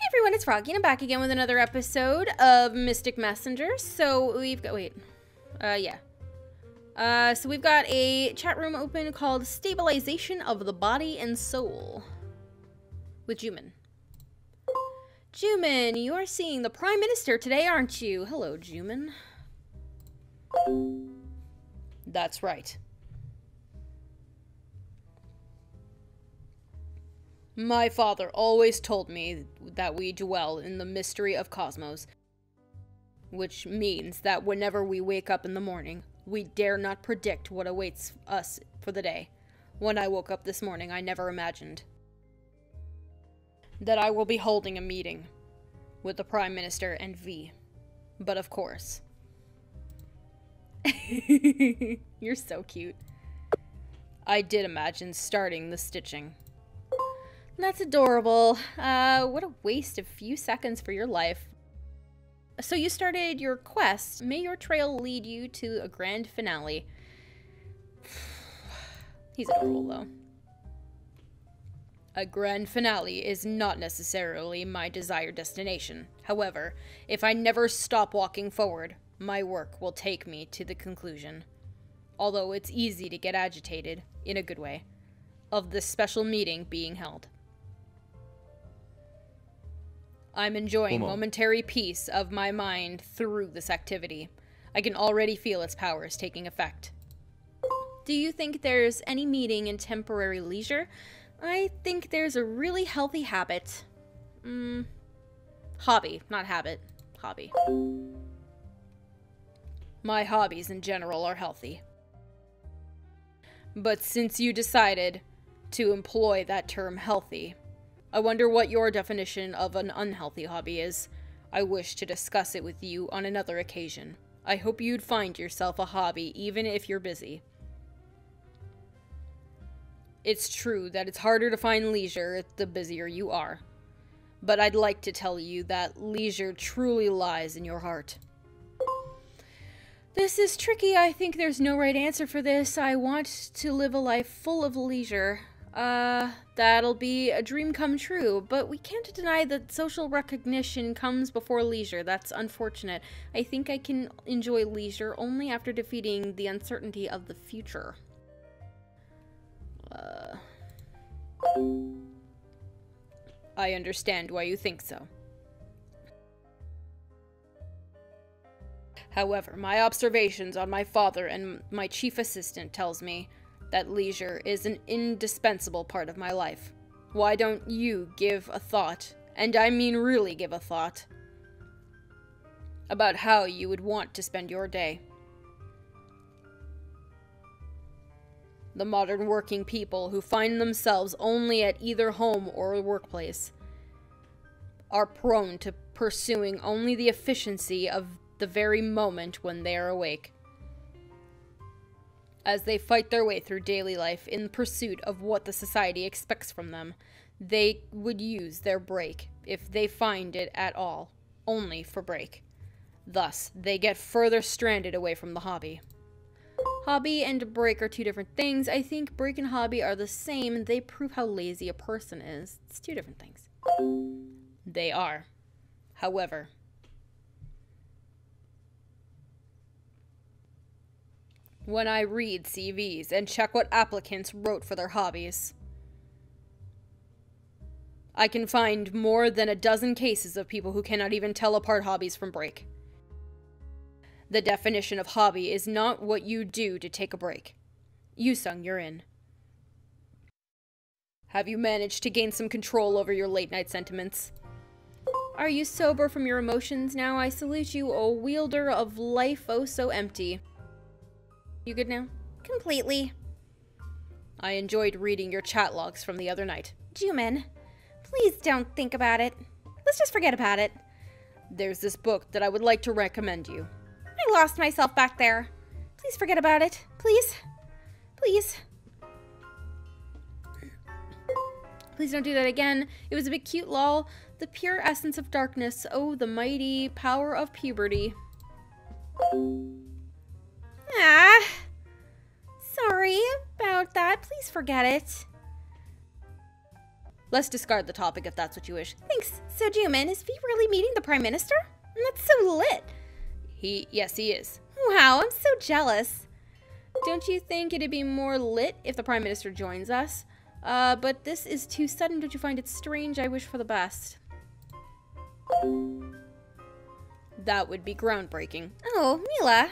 Hey everyone, it's Froggy, and I'm back again with another episode of Mystic Messengers. So we've got, so we've got a chat room open called Stabilization of the Body and Soul with Juman. Juman, you are seeing the Prime Minister today, aren't you? Hello, Juman. That's right. My father always told me that we dwell in the mystery of cosmos, which means that whenever we wake up in the morning, we dare not predict what awaits us for the day. When I woke up this morning, I never imagined that I will be holding a meeting with the Prime Minister and V. But of course. You're so cute. I did imagine starting the stitching. That's adorable. What a waste of few seconds for your life. So you started your quest. May your trail lead you to a grand finale. He's adorable, though. A grand finale is not necessarily my desired destination. However, if I never stop walking forward, my work will take me to the conclusion. Although it's easy to get agitated, in a good way, of this special meeting being held. I'm enjoying momentary peace of my mind through this activity. I can already feel its powers taking effect. Do you think there's any meaning in temporary leisure? I think there's a really healthy habit. Hobby, not habit. Hobby. My hobbies in general are healthy. But since you decided to employ that term healthy, I wonder what your definition of an unhealthy hobby is. I wish to discuss it with you on another occasion. I hope you'd find yourself a hobby, even if you're busy. It's true that it's harder to find leisure the busier you are. But I'd like to tell you that leisure truly lies in your heart. This is tricky. I think there's no right answer for this. I want to live a life full of leisure. That'll be a dream come true, but we can't deny that social recognition comes before leisure. That's unfortunate. I think I can enjoy leisure only after defeating the uncertainty of the future. I understand why you think so. However, my observations on my father and my chief assistant tells me that leisure is an indispensable part of my life. Why don't you give a thought, and I mean really give a thought, about how you would want to spend your day? The modern working people who find themselves only at either home or workplace are prone to pursuing only the efficiency of the very moment when they are awake. As they fight their way through daily life in pursuit of what the society expects from them, they would use their break, if they find it at all, only for break. Thus, they get further stranded away from the hobby. Hobby and break are two different things. I think break and hobby are the same, and they prove how lazy a person is. It's two different things. They are. However, when I read CVs and check what applicants wrote for their hobbies, I can find more than a dozen cases of people who cannot even tell apart hobbies from break. The definition of hobby is not what you do to take a break. Yusung, you're in. Have you managed to gain some control over your late-night sentiments? Are you sober from your emotions now? I salute you, O wielder of life oh so empty. You good now? Completely. I enjoyed reading your chat logs from the other night. Juman, please don't think about it. Let's just forget about it. There's this book that I would like to recommend you. I lost myself back there. Please forget about it. Please. Please. Please don't do that again. It was a bit cute, lol. The pure essence of darkness. Oh, the mighty power of puberty. Ah. Sorry about that. Please forget it. Let's discard the topic if that's what you wish. Thanks. So, Juman, is V really meeting the Prime Minister? That's so lit. Yes, he is. Wow, I'm so jealous. Don't you think it'd be more lit if the Prime Minister joins us? But this is too sudden. Don't you find it strange? I wish for the best. That would be groundbreaking. Oh, Mila.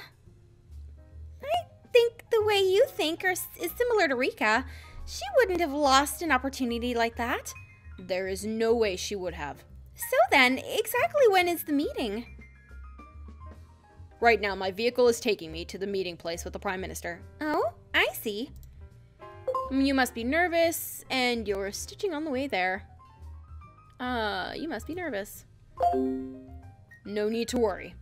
I think the way you think is similar to Rika. She wouldn't have lost an opportunity like that. There is no way she would have. So then, exactly when is the meeting? Right now, my vehicle is taking me to the meeting place with the Prime Minister. Oh, I see. You must be nervous, and you're stitching on the way there. You must be nervous. No need to worry.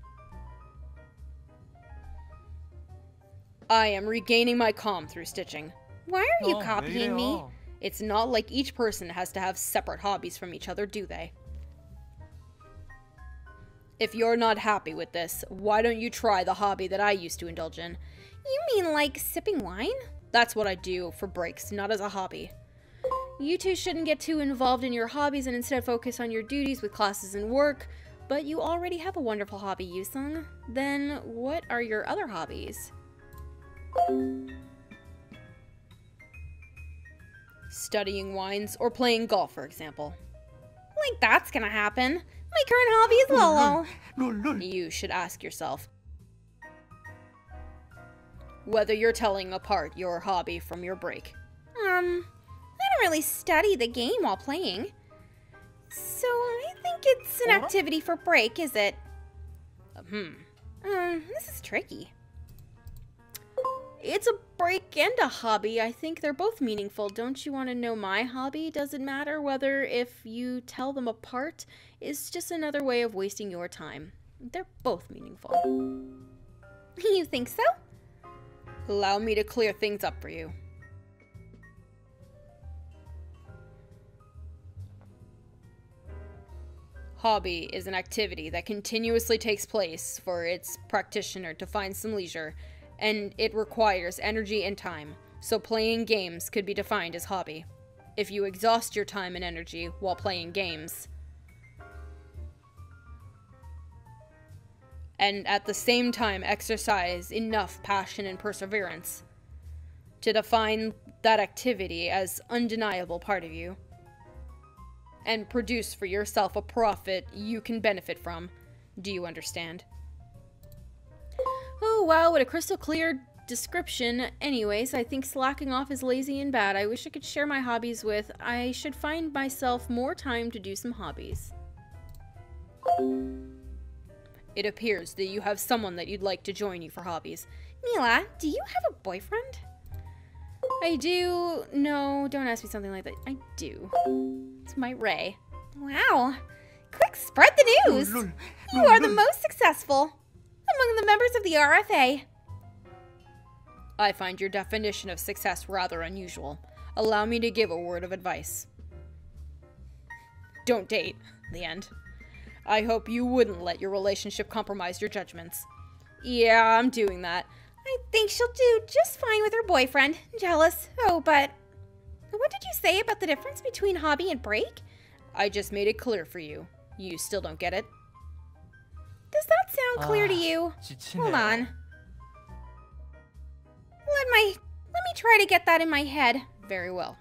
I am regaining my calm through stitching. Why are you copying me? It's not like each person has to have separate hobbies from each other, do they? If you're not happy with this, why don't you try the hobby that I used to indulge in? You mean like sipping wine? That's what I do for breaks, not as a hobby. You two shouldn't get too involved in your hobbies and instead focus on your duties with classes and work, but you already have a wonderful hobby, Yusung. Then what are your other hobbies? Studying wines or playing golf, for example. Like that's gonna happen. My current hobby is Lolo. You should ask yourself whether you're telling apart your hobby from your break. I don't really study the game while playing. So I think it's an activity for break, is it? This is tricky. It's a break and a hobby. I think they're both meaningful. Don't you want to know my hobby? Does it matter whether if you tell them apart? It's just another way of wasting your time. They're both meaningful. You think so? Allow me to clear things up for you. Hobby is an activity that continuously takes place for its practitioner to find some leisure, and it requires energy and time, so playing games could be defined as hobby. If you exhaust your time and energy while playing games, and at the same time exercise enough passion and perseverance to define that activity as undeniable part of you, and produce for yourself a profit you can benefit from. Do you understand? Oh wow, what a crystal clear description. Anyways, I think slacking off is lazy and bad. I wish I could share my hobbies with. I should find myself more time to do some hobbies. It appears that you have someone that you'd like to join you for hobbies. Mila, do you have a boyfriend? I do. No, don't ask me something like that. I do. It's my Ray. Wow. Quick, spread the news. You are the most successful among the members of the RFA. I find your definition of success rather unusual. Allow me to give a word of advice. Don't date. The end. I hope you wouldn't let your relationship compromise your judgments. Yeah, I'm doing that. I think she'll do just fine with her boyfriend. Jealous. Oh, but what did you say about the difference between hobby and break? I just made it clear for you. You still don't get it? Does that sound clear to you? Hold on. Let me try to get that in my head. Very well.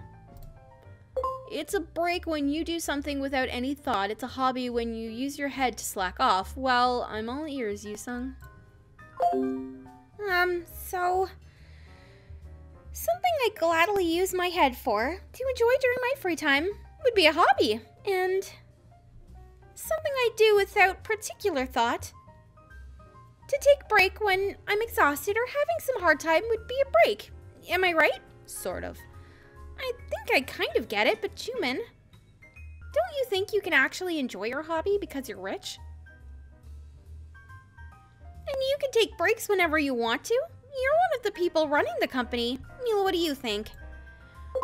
It's a break when you do something without any thought. It's a hobby when you use your head to slack off. Well, I'm all ears, Yusung. So something I gladly use my head for, to enjoy during my free time, would be a hobby. And something I do without particular thought. To take break when I'm exhausted or having some hard time would be a break. Am I right? Sort of. I think I kind of get it, but Juman, don't you think you can actually enjoy your hobby because you're rich? And you can take breaks whenever you want to. You're one of the people running the company. Mila, what do you think?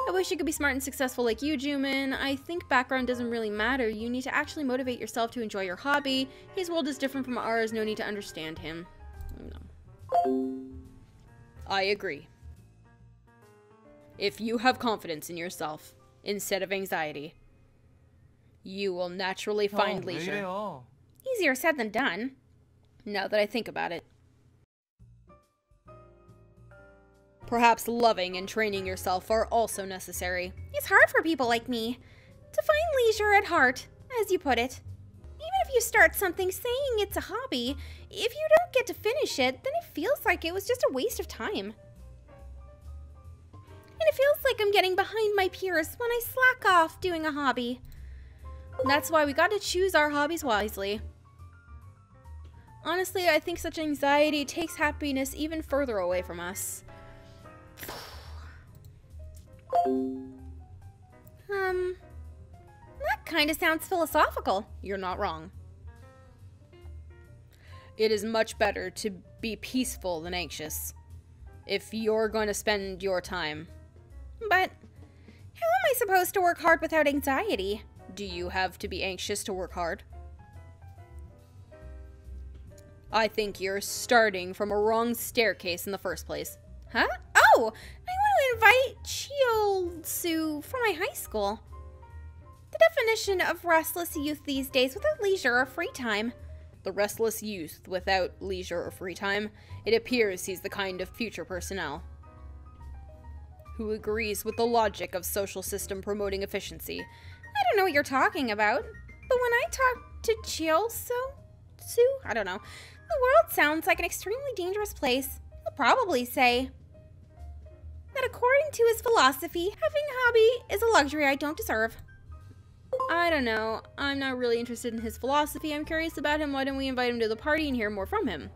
I wish you could be smart and successful like you, Juman. I think background doesn't really matter. You need to actually motivate yourself to enjoy your hobby. His world is different from ours. No need to understand him. No. I agree. If you have confidence in yourself instead of anxiety, You will naturally find 왜 leisure. 이래요? Easier said than done. Now that I think about it. Perhaps loving and training yourself are also necessary. It's hard for people like me to find leisure at heart, as you put it. Even if you start something saying it's a hobby, if you don't get to finish it, then it feels like it was just a waste of time. And it feels like I'm getting behind my peers when I slack off doing a hobby. That's why we got to choose our hobbies wisely. Honestly, I think such anxiety takes happiness even further away from us. That kind of sounds philosophical. You're not wrong. It is much better to be peaceful than anxious. If you're going to spend your time. But how am I supposed to work hard without anxiety? Do you have to be anxious to work hard? I think you're starting from a wrong staircase in the first place. Huh? Oh, I want to invite Chiolsu from my high school. The definition of restless youth these days without leisure or free time. The restless youth without leisure or free time. It appears he's the kind of future personnel who agrees with the logic of social system promoting efficiency. I don't know what you're talking about, but when I talk to Chiolsu, I don't know, the world sounds like an extremely dangerous place. He'll probably say that according to his philosophy, having a hobby is a luxury I don't deserve. I don't know. I'm not really interested in his philosophy. I'm curious about him. Why don't we invite him to the party and hear more from him?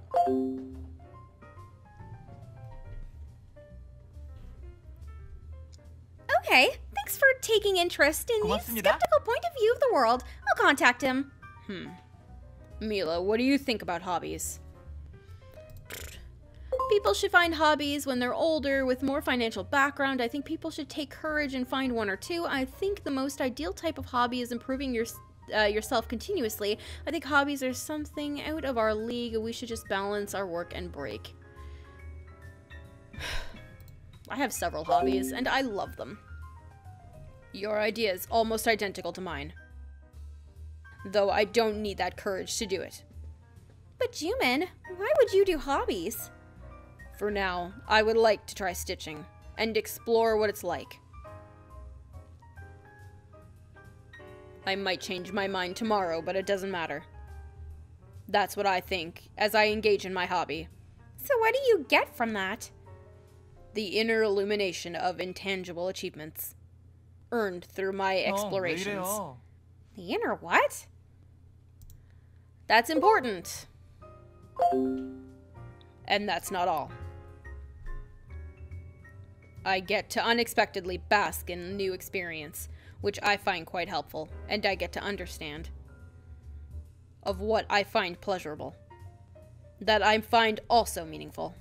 Okay, thanks for taking interest in the 고맙습니다. skeptical point of view of the world. I'll contact him. Mila, what do you think about hobbies? People should find hobbies when they're older, with more financial background. I think people should take courage and find one or two. I think the most ideal type of hobby is improving yourself continuously. I think hobbies are something out of our league. We should just balance our work and break. I have several hobbies, and I love them. Your idea is almost identical to mine. Though I don't need that courage to do it. But Jumin, why would you do hobbies? For now, I would like to try stitching, and explore what it's like. I might change my mind tomorrow, but it doesn't matter. That's what I think, as I engage in my hobby. So what do you get from that? The inner illumination of intangible achievements, earned through my explorations. 왜 이래요? The inner what? That's important. And that's not all. I get to unexpectedly bask in a new experience, which I find quite helpful, and I get to understand of what I find pleasurable, that I find also meaningful.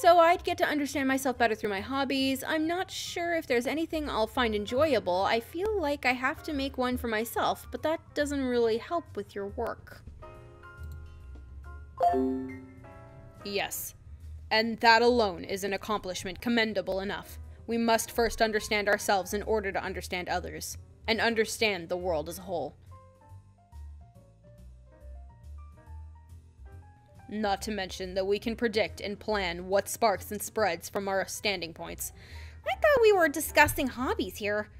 So I'd get to understand myself better through my hobbies. I'm not sure if there's anything I'll find enjoyable. I feel like I have to make one for myself, but that doesn't really help with your work. Yes, and that alone is an accomplishment commendable enough. We must first understand ourselves in order to understand others, and understand the world as a whole. Not to mention that we can predict and plan what sparks and spreads from our standing points. I thought we were discussing hobbies here.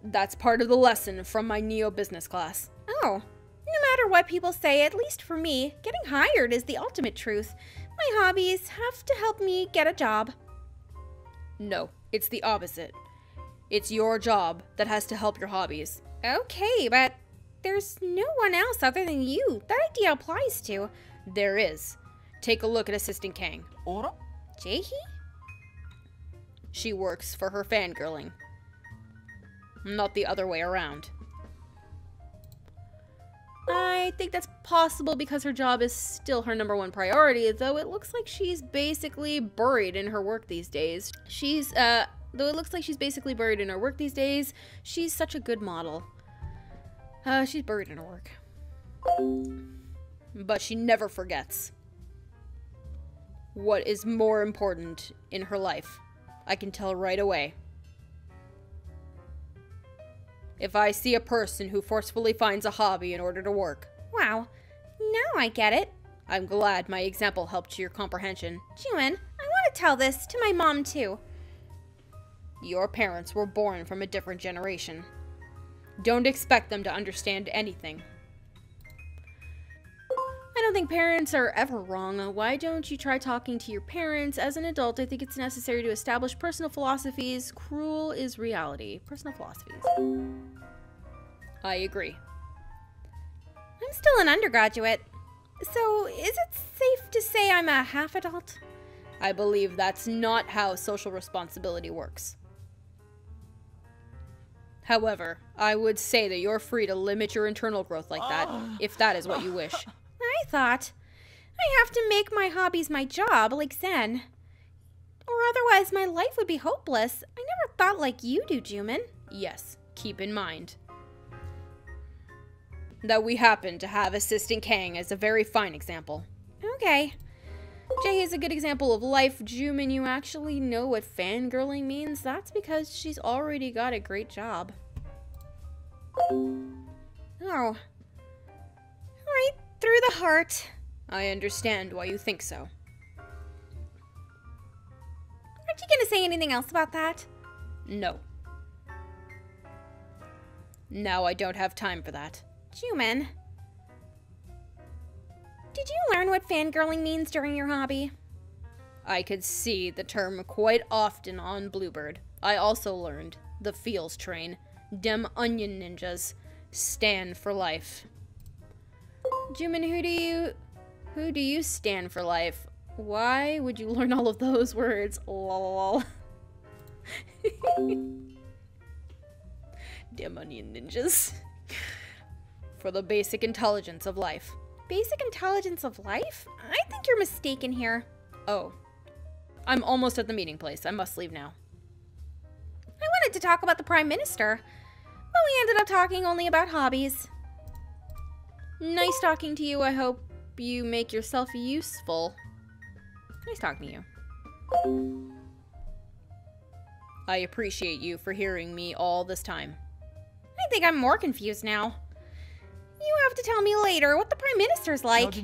That's part of the lesson from my neo-business class. Oh, no matter what people say, at least for me, getting hired is the ultimate truth. My hobbies have to help me get a job. No, it's the opposite. It's your job that has to help your hobbies. Okay, but there's no one else other than you that idea applies to. There is. Take a look at Assistant Kang. 어라? Jaehee? She works for her fangirling. Not the other way around. I think that's possible because her job is still her #1 priority, though it looks like she's basically buried in her work these days. She's such a good model. She's buried in her work. But she never forgets what is more important in her life. I can tell right away. if I see a person who forcefully finds a hobby in order to work. Wow, now I get it. I'm glad my example helped your comprehension. Juin, I want to tell this to my mom too. Your parents were born from a different generation. Don't expect them to understand anything. I don't think parents are ever wrong. Why don't you try talking to your parents? As an adult, I think it's necessary to establish personal philosophies. Cruel is reality. Personal philosophies. I agree. I'm still an undergraduate. So, is it safe to say I'm a half adult? I believe that's not how social responsibility works. However, I would say that you're free to limit your internal growth like that, if that is what you wish. I thought I have to make my hobbies my job, like Zen. Or otherwise my life would be hopeless. I never thought like you do, Jumin. Yes, keep in mind that we happen to have Assistant Kang as a very fine example. Okay. Jay is a good example of life. Jumin, you actually know what fangirling means? That's because she's already got a great job. Oh. Right through the heart. I understand why you think so. Aren't you gonna say anything else about that? No. Now I don't have time for that. Jumin, did you learn what fangirling means during your hobby? I could see the term quite often on Bluebird. I also learned the feels train. Dem onion ninjas stand for life. Jumin, who do you stand for life? Why would you learn all of those words? Lol. Dem onion ninjas. For the basic intelligence of life. Basic intelligence of life? I think you're mistaken here. Oh. I'm almost at the meeting place. I must leave now. I wanted to talk about the Prime Minister, but we ended up talking only about hobbies. Nice talking to you. I hope you make yourself useful. Nice talking to you. I appreciate you for hearing me all this time. I think I'm more confused now. You have to tell me later what the Prime Minister's like.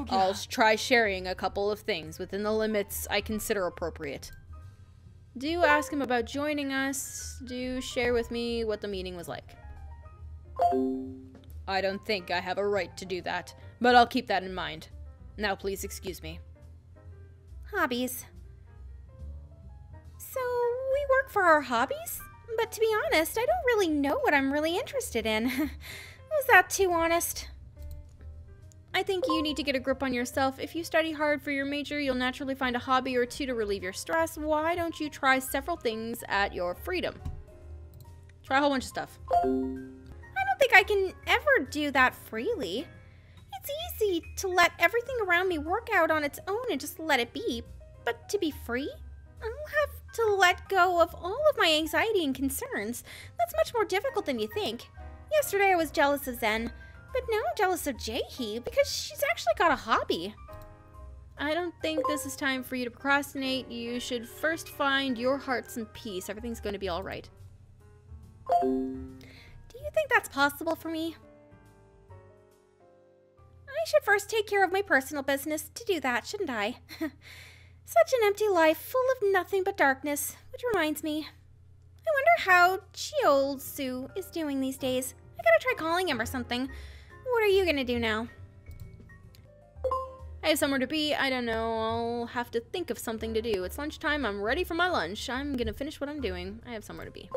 I'll try sharing a couple of things within the limits I consider appropriate. Do ask him about joining us. Do share with me what the meeting was like. I don't think I have a right to do that, but I'll keep that in mind. Now please excuse me. Hobbies. So, we work for our hobbies? But to be honest, I don't really know what I'm really interested in. Was that too honest? I think you need to get a grip on yourself. If you study hard for your major, you'll naturally find a hobby or two to relieve your stress. Why don't you try several things at your freedom? Try a whole bunch of stuff. I don't think I can ever do that freely. It's easy to let everything around me work out on its own and just let it be. But to be free, I'll have to let go of all of my anxiety and concerns. That's much more difficult than you think. Yesterday I was jealous of Zen, but now I'm jealous of Jaehee because she's actually got a hobby. I don't think this is time for you to procrastinate. You should first find your heart some peace. Everything's going to be all right. Do you think that's possible for me? I should first take care of my personal business to do that, shouldn't I? Such an empty life, full of nothing but darkness. Which reminds me, I wonder how Chiolsu is doing these days. I gotta try calling him or something. What are you gonna do now? I have somewhere to be. I don't know. I'll have to think of something to do. It's lunchtime. I'm ready for my lunch. I'm gonna finish what I'm doing. I have somewhere to be.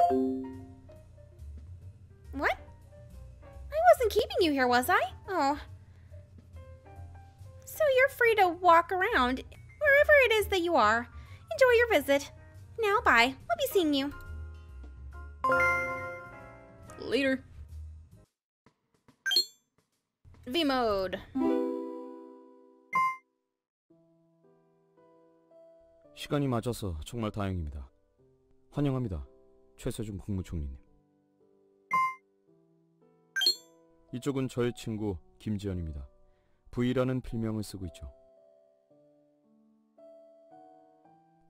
What? I wasn't keeping you here, was I? Oh. So you're free to walk around wherever it is that you are. Enjoy your visit. Now, bye. I'll be seeing you. Later. V mode. 시간이 맞아서 정말 다행입니다. 환영합니다. 최세중 국무총리님. 이쪽은 저의 친구 김지연입니다. V라는 필명을 쓰고 있죠.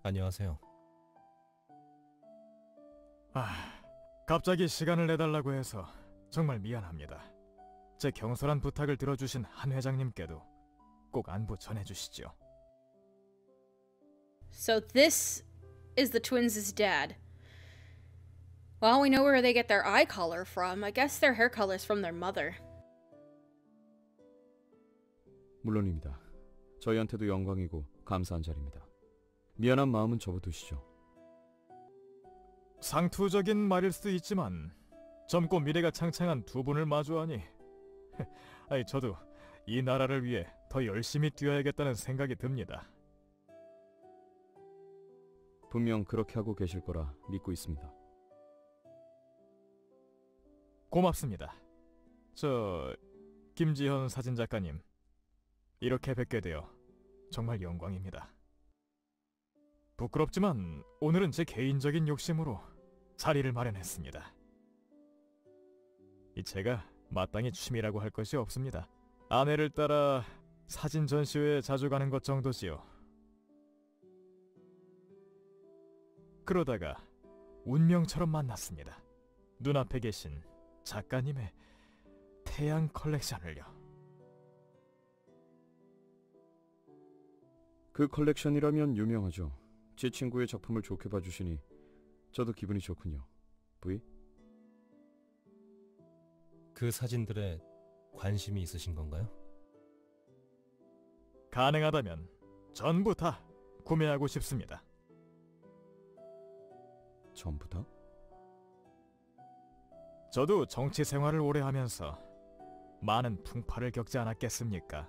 안녕하세요. 갑자기 시간을 내달라고 해서 정말 미안합니다. 제 경솔한 부탁을 들어주신 한 회장님께도 꼭 안부 전해주시죠. So this is the twins' dad. Well, we know where they get their eye color from. I guess their hair color's from their mother. 물론입니다. 저희한테도 영광이고 감사한 자리입니다. 미안한 마음은 접어두시죠. 상투적인 말일 수도 있지만 젊고 미래가 창창한 두 분을 마주하니 저도 이 나라를 위해 더 열심히 뛰어야겠다는 생각이 듭니다. 분명 그렇게 하고 계실 거라 믿고 있습니다. 고맙습니다. 저 김지현 사진작가님, 이렇게 뵙게 되어 정말 영광입니다. 부끄럽지만 오늘은 제 개인적인 욕심으로 자리를 마련했습니다. 제가 마땅히 취미라고 할 것이 없습니다. 아내를 따라 사진 전시회에 자주 가는 것 정도지요. 그러다가 운명처럼 만났습니다. 눈앞에 계신 작가님의 태양 컬렉션을요. 그 컬렉션이라면 유명하죠. 제 친구의 작품을 좋게 봐주시니 저도 기분이 좋군요. 부이? 그 사진들에 관심이 있으신 건가요? 가능하다면 전부 다 구매하고 싶습니다. 전부 다? 저도 정치 생활을 오래 하면서 많은 풍파를 겪지 않았겠습니까?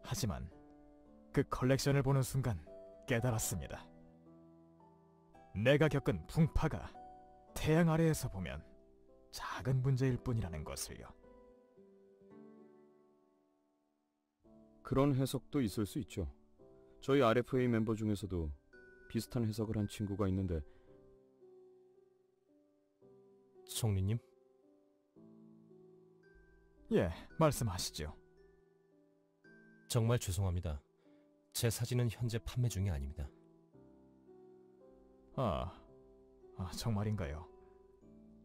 하지만 그 컬렉션을 보는 순간 깨달았습니다. 내가 겪은 풍파가 태양 아래에서 보면 작은 문제일 뿐이라는 것을요. 그런 해석도 있을 수 있죠. 저희 RFA 멤버 중에서도 비슷한 해석을 한 친구가 있는데. 총리님? 예, 말씀하시죠. 정말 죄송합니다. 제 사진은 현재 판매 중이 아닙니다. 정말인가요?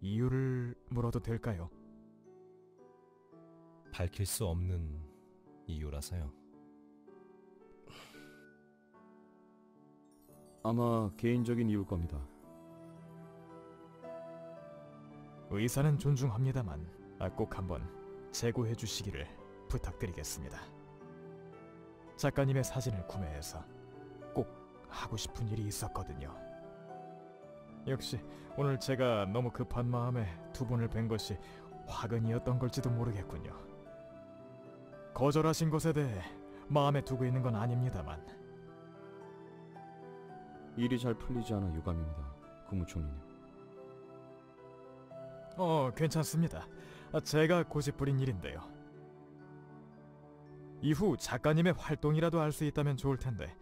이유를 물어도 될까요? 밝힐 수 없는 이유라서요. 아마 개인적인 이유일 겁니다. 의사는 존중합니다만 꼭 한번 재고해 주시기를 부탁드리겠습니다. 작가님의 사진을 구매해서 꼭 하고 싶은 일이 있었거든요. 역시 오늘 제가 너무 급한 마음에 두 분을 뵌 것이 화근이었던 걸지도 모르겠군요. 거절하신 것에 대해 마음에 두고 있는 건 아닙니다만. 일이 잘 풀리지 않아 유감입니다, 국무총리님. 괜찮습니다. 제가 고집부린 일인데요. 이후 작가님의 활동이라도 알 수 있다면 좋을 텐데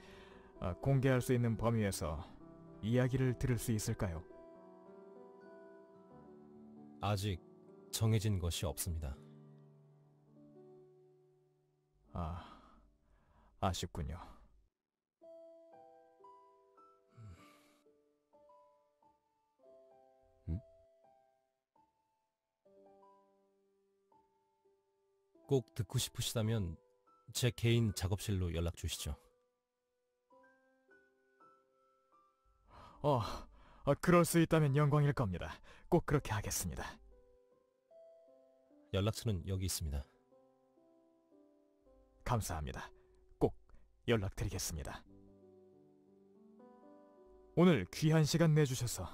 공개할 수 있는 범위에서 이야기를 들을 수 있을까요? 아직 정해진 것이 없습니다. 아쉽군요. 꼭 듣고 싶으시다면 제 개인 작업실로 연락 주시죠. 그럴 수 있다면 영광일 겁니다. 꼭 그렇게 하겠습니다. 연락처는 여기 있습니다. 감사합니다. 꼭 연락드리겠습니다. 오늘 귀한 시간 내주셔서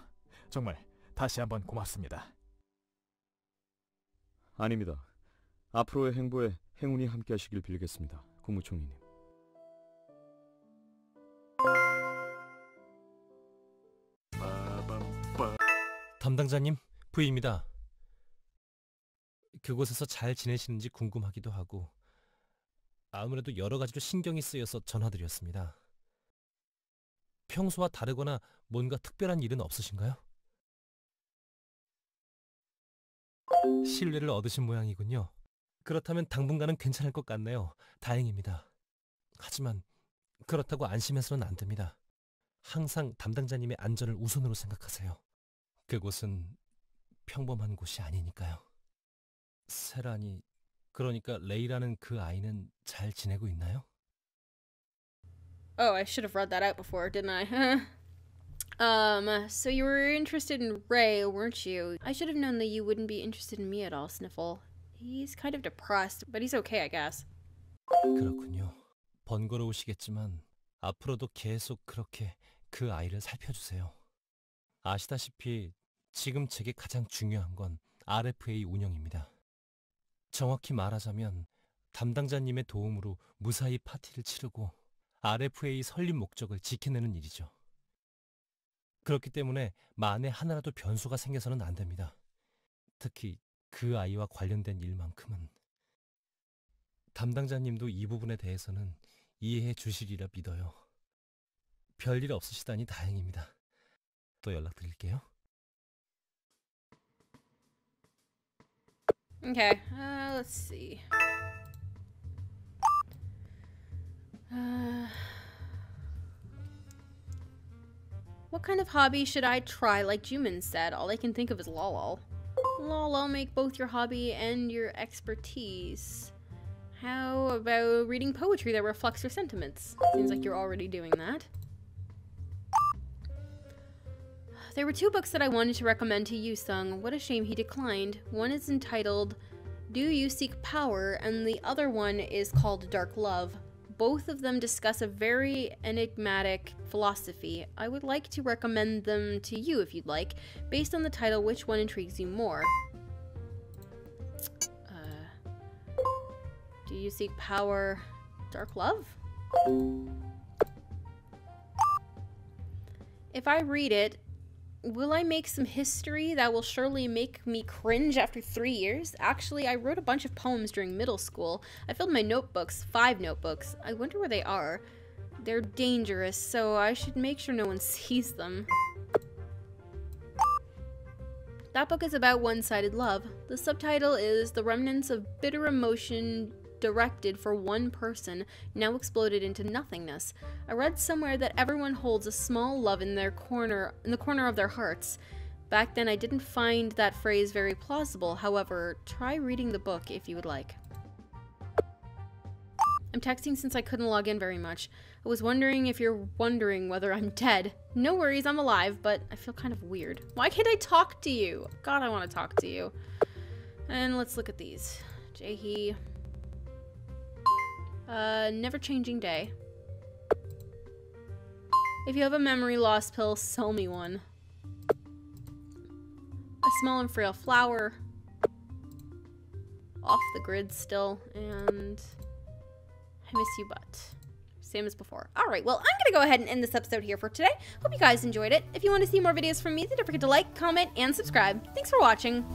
정말 다시 한번 고맙습니다. 아닙니다. 앞으로의 행보에 행운이 함께하시길 빌겠습니다, 국무총리님. 담당자님, 부입니다. 그곳에서 잘 지내시는지 궁금하기도 하고 아무래도 여러 가지로 신경이 쓰여서 전화드렸습니다. 평소와 다르거나 뭔가 특별한 일은 없으신가요? 신뢰를 얻으신 모양이군요. 그렇다면 당분간은 괜찮을 것 같네요. 다행입니다. 하지만 그렇다고 안심해서는 안 됩니다. 항상 담당자님의 안전을 우선으로 생각하세요. 그곳은 평범한 곳이 아니니까요. 세란이, 그러니까 레이라는 그 아이는 잘 지내고 있나요? Oh, I should have read that out before, didn't I? So you were interested in Ray, weren't you? I should have known that you wouldn't be interested in me at all, Sniffle. He's kind of depressed, but he's okay, I guess. 그렇군요. 번거로우시겠지만 앞으로도 계속 그렇게 그 아이를 살펴주세요. 아시다시피 지금 제게 가장 중요한 건 RFA 운영입니다. 정확히 말하자면 담당자님의 도움으로 무사히 파티를 치르고 RFA 설립 목적을 지켜내는 일이죠. 그렇기 때문에 만에 하나라도 변수가 생겨서는 안 됩니다. 특히 그 아이와 관련된 일만큼은. 담당자님도 이 부분에 대해서는 이해해 주시리라 믿어요. 별일 없으시다니 다행입니다. 또 연락드릴게요. Okay, let's see. What kind of hobby should I try? Like Jumin said, all I can think of is lol. Lol make both your hobby and your expertise. How about reading poetry that reflects your sentiments? Seems like you're already doing that. There were two books that I wanted to recommend to you, Sung. What a shame he declined. One is entitled Do You Seek Power, and the other one is called Dark Love. Both of them discuss a very enigmatic philosophy. I would like to recommend them to you if you'd like. Based on the title, which one intrigues you more? Do You Seek Power, Dark Love? If I read it, will I make some history that will surely make me cringe after 3 years? Actually, I wrote a bunch of poems during middle school. I filled my notebooks, 5 notebooks. I wonder where they are. They're dangerous, so I should make sure no one sees them. That book is about one-sided love. The subtitle is The Remnants of Bitter Emotion Directed for One Person, Now Exploded into Nothingness. I read somewhere that everyone holds a small love in the corner of their hearts. Back then I didn't find that phrase very plausible. However, try reading the book if you would like. I'm texting since I couldn't log in very much. I was wondering if you're wondering whether I'm dead. No worries, I'm alive, but I feel kind of weird. Why can't I talk to you? God, I want to talk to you. And let's look at these. Jaehee. Never changing day. If you have a memory loss pill, sell me one. A small and frail flower. Off the grid still, and I miss you, but same as before. Alright, well, I'm gonna go ahead and end this episode here for today. Hope you guys enjoyed it. If you want to see more videos from me, then don't forget to like, comment, and subscribe. Thanks for watching.